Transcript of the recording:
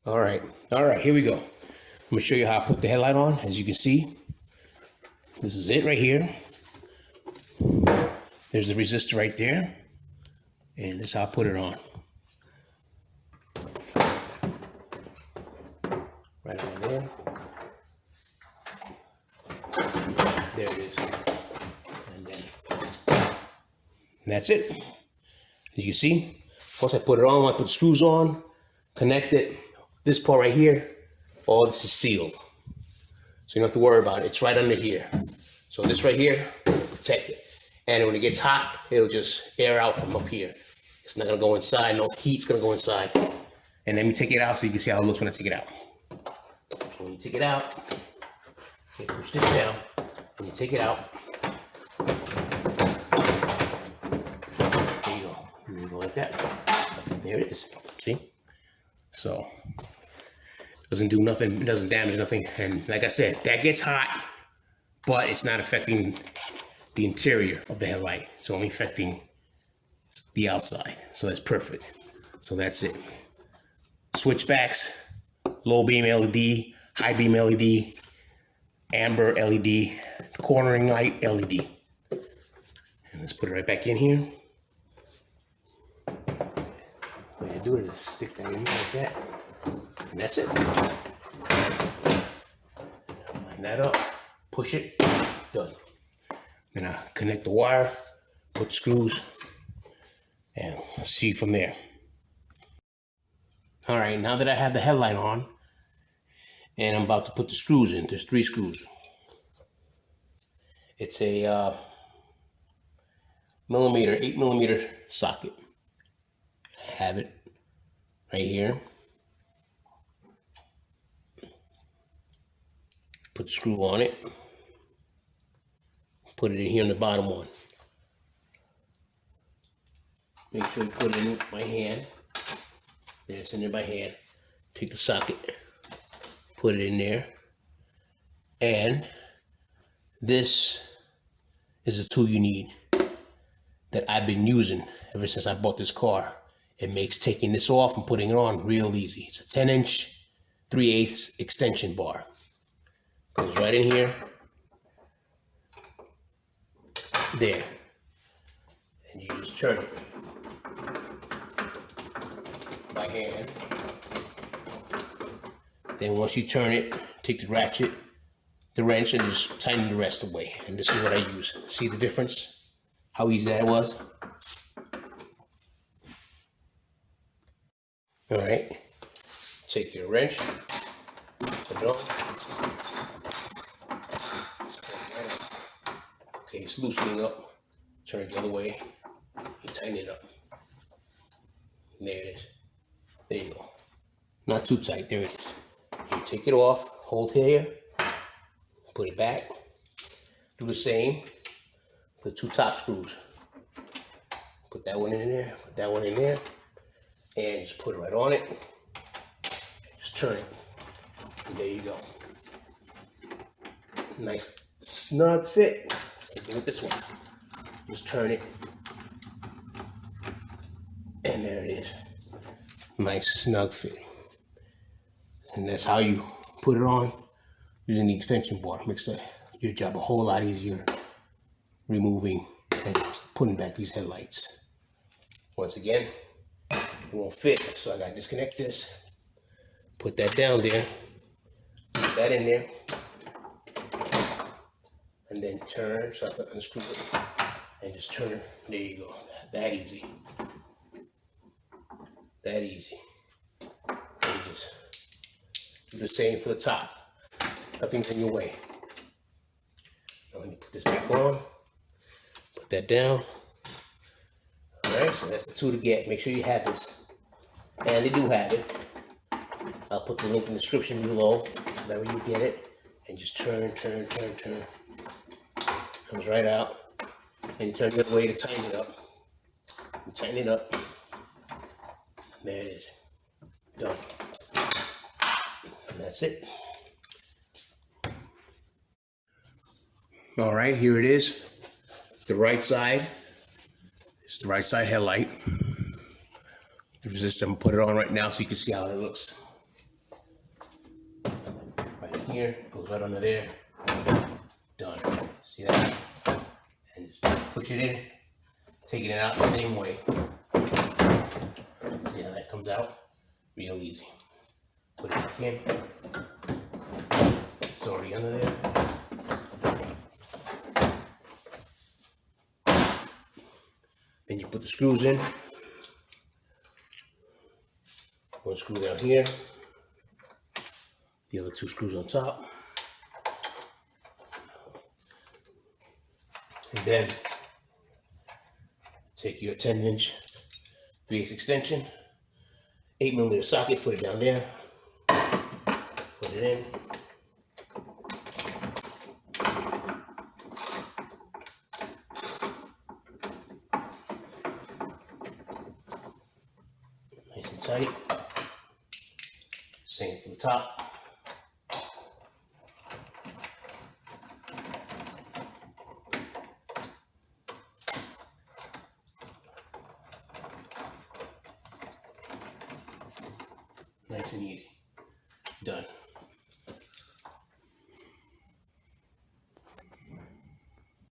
All right, here we go. I'm gonna show you how I put the headlight on. As you can see, this is it right here. There's the resistor right there, and this is how I put it on. Right over there. There it is. And that's it. As you can see, once I put it on, I put the screws on, connect it. This part right here, all this is sealed. So you don't have to worry about it. It's right under here. So this right here, protect it. And when it gets hot, it'll just air out from up here. It's not gonna go inside, no heat's gonna go inside. And let me take it out so you can see how it looks when I take it out. So when you take it out, you push this down, and you take it out. There you go. And you go like that. There it is. See? So doesn't do nothing, it doesn't damage nothing. And like I said, that gets hot, but it's not affecting the interior of the headlight. It's only affecting the outside. So that's perfect. So that's it. Switchbacks, low beam LED, high beam LED, amber LED, cornering light LED. And let's put it right back in here. What you do is stick that in like that. And that's it. Line that up, push it, done. Then I connect the wire, put the screws, and see from there. All right, now that I have the headlight on, and I'm about to put the screws in, there's 3 screws. It's a 8mm socket. I have it right here. Put the screw on it. Put it in here in the bottom one. Make sure you put it in my hand. There, it's in my hand. Take the socket, put it in there. And this is a tool you need that I've been using ever since I bought this car. It makes taking this off and putting it on real easy. It's a 10-inch 3/8 extension bar. Goes right in here. There. And you just turn it by hand. Then once you turn it, take the ratchet, the wrench, and just tighten the rest away. And this is what I use. See the difference? How easy that was? All right. Take your wrench, put it on. Okay, it's loosening up. Turn it the other way and tighten it up. There it is. There you go. Not too tight. There it is. You take it off, hold here, put it back. Do the same. Put 2 top screws. Put that one in there, put that one in there, and just put it right on it. Just turn it. And there you go. Nice snug fit. Same thing with this one. Just turn it. And there it is. Nice snug fit. And that's how you put it on using the extension bar. Makes your job a whole lot easier removing and putting back these headlights. Once again, it won't fit, so I gotta disconnect this, put that down there, put that in there, and then turn, so I can unscrew it, and just turn it. There you go. That easy. That easy. And just do the same for the top. Nothing's in your way. Now let me put this back on. Put that down. Alright, so that's the tool to get. Make sure you have this. And they do have it. I'll put the link in the description below so that way you get it. And just turn. Comes right out. And you turn the other way to tighten it up. You tighten it up. There it is. Done. And that's it. All right, here it is. The right side. It's the right side headlight. The resistor, I'm gonna put it on right now so you can see how it looks. here, goes right under there. Done. See that? And just push it in, taking it out the same way. See how that comes out? Real easy. Put it back in. It's already under there. Then you put the screws in. One screw down here. The other two screws on top. And then take your 10-inch 3/8 extension, 8mm socket, put it down there, put it in. Nice and tight. Same from the top. Nice and easy. Done.